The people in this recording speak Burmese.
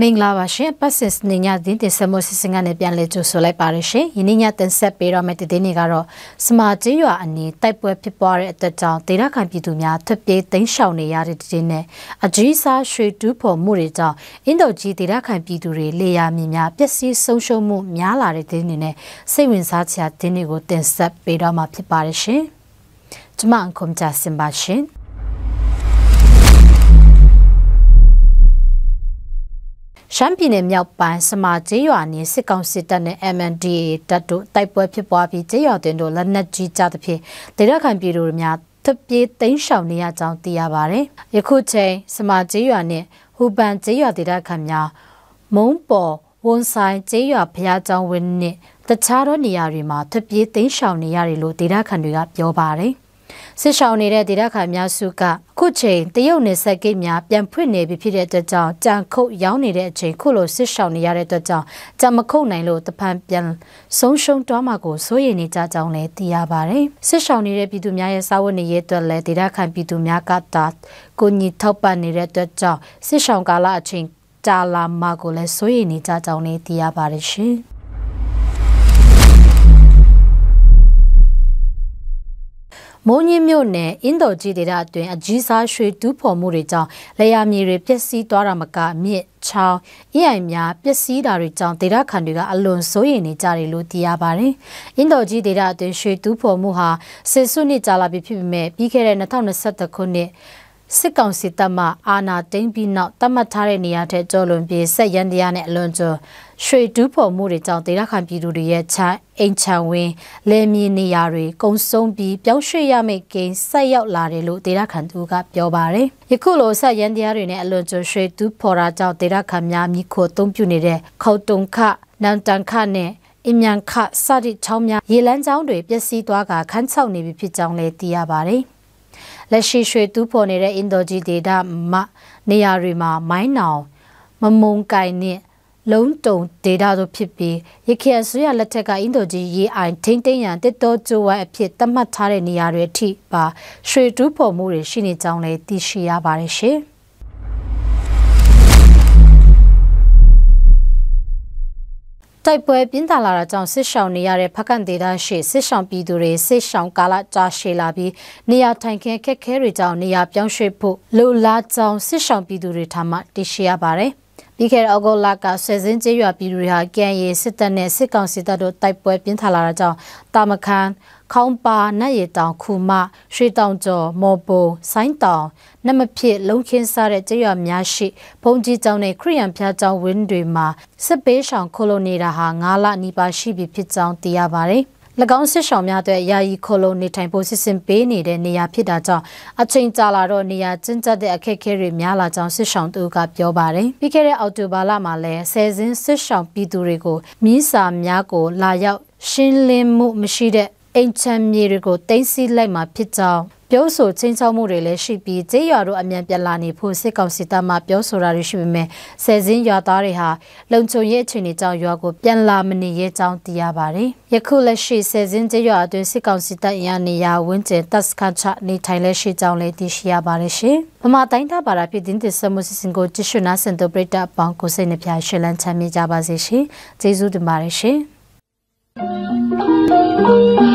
မင်္ဂလာပါရှင်ပတ်စစ်နေညသတင်းတင်ဆက်မှုစစ်စင်ကနေပြန်လည်ကြိုဆိုလိုက်ပါရရှင်ယနေ့ညတင်ဆက်ပေးတော့မယ့်သတင်းတွေကတော့စမာကျေးရွာအနီးတိုက်ပွဲဖြစ်ပွားတဲ့အတွက်ကြောင့်ဒေသခံပြည်သူများထွက်ပြေးတိမ်းရှောင်နေရတဲ့သတင်းနဲ့အကြီးစားရွှေတူးဖော်မှုတွေကြောင့်အင်းတော်ကြီးဒေသခံပြည်သူတွေလေယာမြင်များပျက်စီးဆုံးရှုံးမှုများလာတဲ့သတင်းတွေနဲ့စိတ်ဝင်စားစရာသတင်းတွေကိုတင်ဆက်ပေးတော့မှာဖြစ်ပါရရှင်ကျွန်မအခွန်ကြစင်ပါရှင်ရှမ်းပြည်နယ်မြောက်ပိုင်းစမာကျေးရွာနေစစ်ကောင်စစ်တပ်နဲ့ MNDAA တပ်တို့တိုက်ပွဲဖြစ်ပွားပြီးကျေးရွာတွင်တို့လက်နက်ကြီးကြသဖြင့်ဒေသခံပြည်သူတွေများထွက်ပြေးတိမ်းရှောင်နေရကြောင်းသိရပါတယ်။ယခုချိန်စမာကျေးရွာနဲ့ဟူပန်ကျေးရွာဒေသခံများမုံပေါ်ဝန်ဆိုင်ကျေးရွာဖျားကျောင်းဝင်းနဲ့တခြားသောနေရာတွေမှာထွက်ပြေးတိမ်းရှောင်နေရတယ်လို့ဒေသခံတွေကပြောပါတယ်။စစ်ရှောင်းနေတဲ့ဒေသခံများစုကခုချိန်တရုတ်နယ်စပ်ဂိတ်များပြန်ဖွင့်နေပြီဖြစ်တဲ့အတွက်ကြောင့်ကြံခုတ်ရောင်းနေတဲ့အချိန်ခုလိုစစ်ရှောင်းနေရတဲ့အတွက်ကြောင့်ကြံမခုတ်နိုင်လို့တဖန်ပြန်ဆုံးရှုံးသွားမှာကိုစိုးရိမ်နေကြကြောင်းလည်းသိရပါတယ်စစ်ရှောင်းနေတဲ့ပြည်သူများရဲ့စာဝတ်နေရေးအတွက်လည်းဒေသခံပြည်သူများကတာကိုညီထောက်ပံ့နေတဲ့အတွက်ကြောင့်စစ်ရှောင်းကာလအချိန်ကြာလာမှာကိုလည်းစိုးရိမ်နေကြကြောင်းလည်းသိရပါတယ်ရှင်မုံညင်းမြို့နယ်အင်းတော်ကြီးဒေသအတွင်းအကြီးစားရွှေတူးဖော်မှုတွေကြောင့်လေယာမြေတွေပျက်စီးသွားတာမကမြစ်ချောင်းအင်းအိမ်များပျက်စီးတာတွေကြောင့်ဒေသခံတွေကအလွန်စိုးရိမ်နေကြတယ်လို့သိရပါတယ်။အင်းတော်ကြီးဒေသအတွင်းရွှေတူးဖော်မှုဟာစစ်စုနှစ်ကြာလာပြီဖြစ်ပေမဲ့ပြီးခဲ့တဲ့2021ခုနှစ်စစ်ကောင်စီတပ်မှအာဏာသိမ်းပြီးနောက်တတ်မှတ်ထားတဲ့နေရာထက်ကျော်လွန်ပြီးဆက်ရန်တရားနဲ့အလွန်ကျော်ရွှေတူးဖော်မှုတွေကြောင့်ဒေသခံပြည်သူတွေရဲ့အိမ်ချံဝင်းလယ်မြေနေရာတွေကုန်းဆုံးပြီးပြောင်းရွှေ့ရမယ့်ကိန်းဆက်ရောက်လာတယ်လို့ဒေသခံတို့ကပြောပါတယ်။ယခုလိုဆက်ရန်တရားတွေနဲ့အလွန်ကျော်ရွှေတူးဖော်တာကြောင့်ဒေသခံများမိခိုအုံပြုနေတဲ့ခေါတုံခနန်တန်ခနဲ့အင်မြန်ခစတဲ့ချောင်းများရေလန်းချောင်းတွေပျက်စီးသွားကခန်းချောက်နေပြီဖြစ်ကြောင်းလည်းသိရပါတယ်။လက်ရှိရွှေတူးဖော်နေတဲ့အင်ဒိုဂျီဒေတာနေရာတွေမှာမိုင်းနောင်မမုံကိုင်နဲ့လုံးတုံဒေတာတို့ဖြစ်ပြီးရခိုင်အစိုးရလက်ထက်ကအင်ဒိုဂျီရေအိုင်ထိမ့်သိမ်းရန်တစ်တော်ကျိုးဝိုင်းအဖြစ်သတ်မှတ်ထားတဲ့နေရာတွေအထိပါရွှေတူးဖော်မှုတွေရှိနေကြောင်းလည်းသိရှိရပါတယ်ရှင်တိုက်ပွဲပြင်းထန်လာတာကြောင့်စစ်ရှောင်နေရတဲ့ဖကန်ဒေသရှိစစ်ရှောင်ပြည်သူတွေစစ်ရှောင်ကာလကြာရှည်လာပြီးနေရာထိုင်ခင်းခက်ခဲတွေကြောင့်နေရာပြောင်းရွှေ့ဖို့လိုလားကြောင်းစစ်ရှောင်ပြည်သူတွေထံမှသိရှိရပါတယ်။ပြီးခဲ့တဲ့အောက်တိုဘာလကဆွေစင်းကျေးရွာပြည်သူတွေဟာကံရီစစ်တပ်နဲ့စစ်ကောင်စီတပ်တို့တိုက်ပွဲပြင်းထန်လာတာကြောင့်တာမခန်းခေါင်းပါနတ်ရည်တောင်ခူမရွှေတောင်ကျော်မော်ပိုဆိုင်းတောင်နမဖြစ်လုံးခင်းစားတဲ့ကျေးရွာများရှိဘုံကြီးကျောင်းနဲ့ခရိယံဖျားကျောင်းဝင်းတွေမှာစစ်ပေးရှောင်ခိုလိုနေတာဟာ9လနီးပါးရှိပြီဖြစ်ကြောင်းသိရပါတယ်။၎င်းစစ်ရှောင်များအတွက်ယာယီခိုလိုနေထိုင်ဖို့စစ်စင်ပေးနေတဲ့နေရာဖြစ်တာကြောင့်အချိန်ကြာလာတော့နေရာကျဉ်းကျပ်တဲ့အခက်အခဲတွေများလာကြောင်းစစ်ရှောင်တို့ကပြောပါတယ်။ပြီးခဲ့တဲ့အောက်တိုဘာလမှာလည်းဆယ်စင်းစစ်ရှောင်ပြည်သူတွေကိုမြင်းစာများကိုလာရောက်ရှင်းလင်းမှုမရှိတဲ့အိမ်ချမ်းမြေတွေကိုတင်စီလိုက်မှာဖြစ်ကြောင်းပြောဆိုချင်းချောက်မှုတွေလည်းရှိပြီးကျေးရွာတို့အမြန်ပြန်လာနေဖို့စစ်ကောင်စီတပ်မှပြောဆိုတာတွေရှိပေမဲ့ဆယ်စင်းရွာသားတွေဟာလုံခြုံရေးအခြေအနေကြောင့်ရွာကိုပြန်လာမနေရဲကြောင်းသိရပါတယ်။ယခုလက်ရှိဆယ်စင်းကျေးရွာအတွင်းစစ်ကောင်စီတပ်ရန်နေရာဝန်းကျင်တပ်စခန်းချနေထိုင်လက်ရှိကြောင်းလည်းသိရှိရပါတယ်ရှင်။ဗမာတိုင်းသားဘာသာဖြစ်တဲ့စမှုစစ်စင်ကိုကြည့်ရှုနာစင်တိုပရိတာပေါင်းကိုစိတ်နှပြရှလန်းချမ်းမြေကြပါစေရှင်။ကျေးဇူးတင်ပါတယ်ရှင်။